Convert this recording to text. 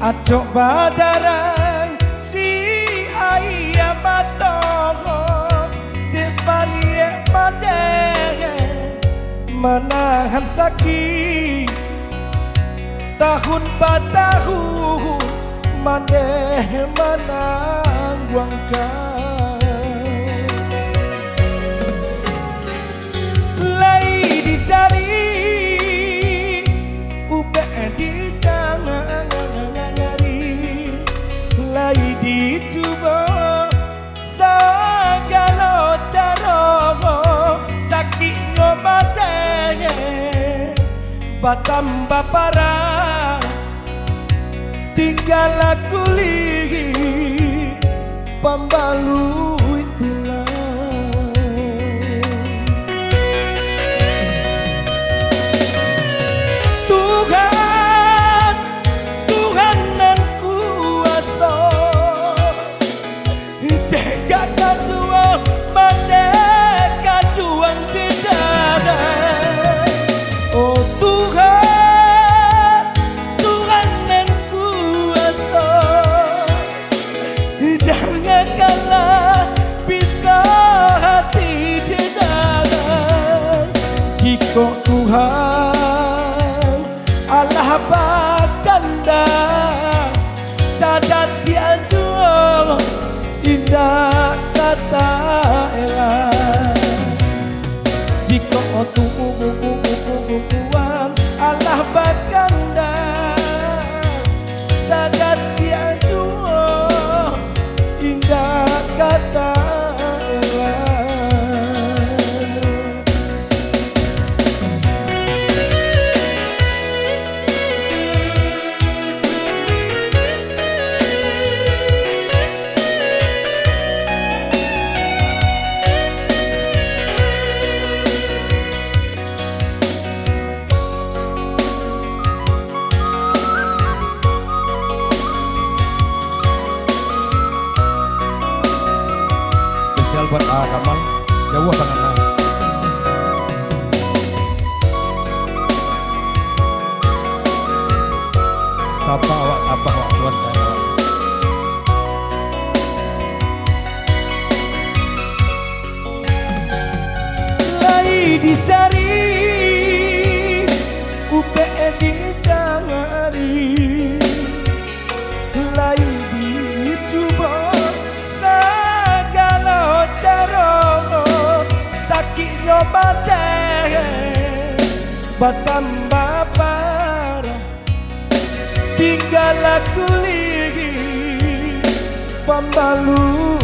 Acok badarang si ayah batongo de palie padere menahan sakit tahun batahun madeh menang guangkan lay dicari ube dijangan lay dicoba segala cara sakit ngobatnya batambah parah tinggal aku lagi pembalu itulah Tuhan Tuhan nan kuasa jaga kaduang merdeka duang di dada oh Tuhan Tuhan nan kuasa jangan kalah bina hati di dada jika Tuhan Allah bakanda sadat dia jual indah kata elah jika Tuhan Allah bakanda sadat dia jual indah kata buat Kamal jauh banget sapa awak apa awak buat saya lagi dicari upe dicangari lagi dicoba sakit nyobade batambah parah tinggal aku lagi pembalu